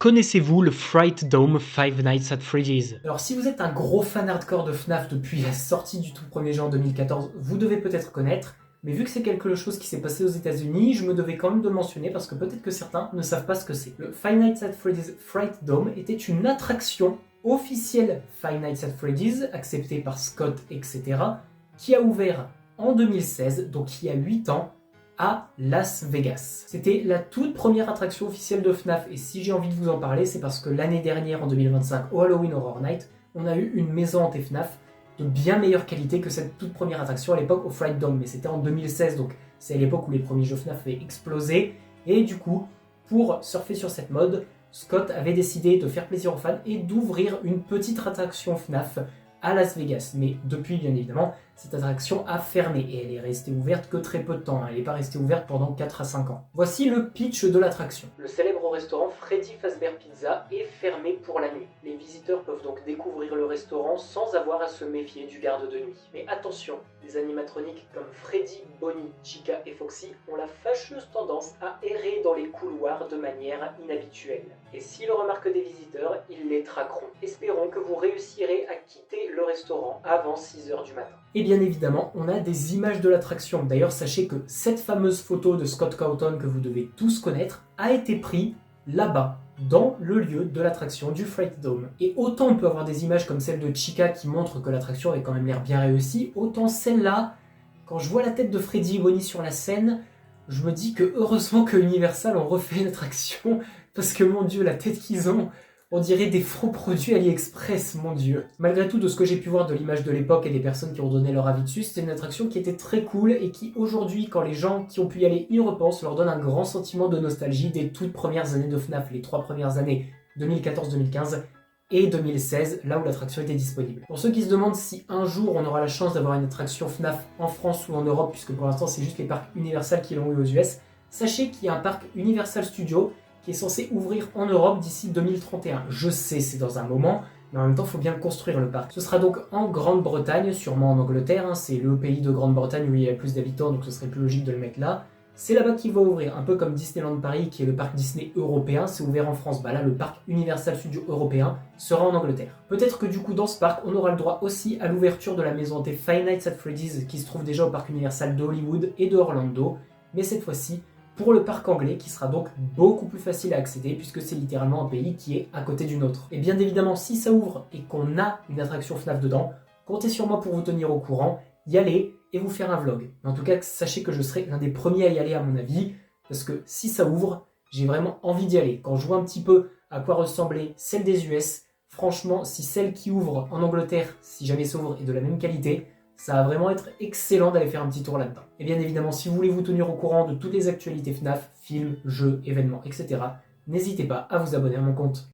Connaissez-vous le Fright Dome Five Nights at Freddy's? Alors si vous êtes un gros fan hardcore de FNAF depuis la sortie du tout premier jeu en 2014, vous devez peut-être connaître, mais vu que c'est quelque chose qui s'est passé aux États-Unis, je me devais quand même de le mentionner parce que peut-être que certains ne savent pas ce que c'est. Le Five Nights at Freddy's Fright Dome était une attraction officielle Five Nights at Freddy's, acceptée par Scott, etc., qui a ouvert en 2016, donc il y a 8 ans, à Las Vegas. C'était la toute première attraction officielle de FNAF et si j'ai envie de vous en parler, c'est parce que l'année dernière, en 2025, au Halloween Horror Night, on a eu une maison hantée FNAF de bien meilleure qualité que cette toute première attraction à l'époque au Fright Dome, mais c'était en 2016, donc c'est à l'époque où les premiers jeux FNAF avaient explosé, et du coup, pour surfer sur cette mode, Scott avait décidé de faire plaisir aux fans et d'ouvrir une petite attraction FNAF à Las Vegas. Mais depuis, bien évidemment, cette attraction a fermé et elle est restée ouverte que très peu de temps. Elle n'est pas restée ouverte pendant 4 à 5 ans. Voici le pitch de l'attraction. Le célèbre restaurant Freddy Fazbear Pizza est fermé pour la nuit. Les visiteurs peuvent donc découvrir le restaurant sans avoir à se méfier du garde de nuit. Mais attention, des animatroniques comme Freddy, Bonnie, Chica et Foxy ont la fâcheuse tendance à errer dans les couloirs de manière inhabituelle. Et s'ils remarquent des visiteurs, ils les traqueront. Espérons que vous réussirez à quitter le restaurant avant 6h du matin. Et bien évidemment, on a des images de l'attraction. D'ailleurs, sachez que cette fameuse photo de Scott Cawthon que vous devez tous connaître a été prise là-bas, dans le lieu de l'attraction du Fright Dome. Et autant on peut avoir des images comme celle de Chica qui montrent que l'attraction avait quand même l'air bien réussie, autant celle-là, quand je vois la tête de Freddy et Bonnie sur la scène, je me dis que heureusement que Universal ont refait l'attraction, parce que mon dieu, la tête qu'ils ont, on dirait des faux produits AliExpress, mon dieu. Malgré tout, de ce que j'ai pu voir de l'image de l'époque et des personnes qui ont donné leur avis dessus, c'était une attraction qui était très cool et qui aujourd'hui, quand les gens qui ont pu y aller y repensent, leur donne un grand sentiment de nostalgie des toutes premières années de FNAF, les 3 premières années, 2014-2015 et 2016, là où l'attraction était disponible. Pour ceux qui se demandent si un jour on aura la chance d'avoir une attraction FNAF en France ou en Europe, puisque pour l'instant c'est juste les parcs Universal qui l'ont eu aux US, sachez qu'il y a un parc Universal Studios qui est censé ouvrir en Europe d'ici 2031. Je sais, c'est dans un moment, mais en même temps, il faut bien construire le parc. Ce sera donc en Grande-Bretagne, sûrement en Angleterre, c'est le pays de Grande-Bretagne où il y a le plus d'habitants, donc ce serait plus logique de le mettre là. C'est là-bas qu'il va ouvrir, un peu comme Disneyland Paris, qui est le parc Disney européen, c'est ouvert en France. Bah là, le parc Universal Studios européen sera en Angleterre. Peut-être que du coup, dans ce parc, on aura le droit aussi à l'ouverture de la maison hantée Five Nights at Freddy's, qui se trouve déjà au parc Universal de Hollywood et de Orlando, mais cette fois-ci, pour le parc anglais, qui sera donc beaucoup plus facile à accéder puisque c'est littéralement un pays qui est à côté du nôtre. Et bien évidemment, si ça ouvre et qu'on a une attraction FNAF dedans, comptez sur moi pour vous tenir au courant, y aller et vous faire un vlog. Mais en tout cas, sachez que je serai l'un des premiers à y aller à mon avis, parce que si ça ouvre, j'ai vraiment envie d'y aller. Quand je vois un petit peu à quoi ressemblait celle des US, franchement, si celle qui ouvre en Angleterre, si jamais ça ouvre, est de la même qualité, ça va vraiment être excellent d'aller faire un petit tour là-dedans. Et bien évidemment, si vous voulez vous tenir au courant de toutes les actualités FNAF, films, jeux, événements, etc., n'hésitez pas à vous abonner à mon compte.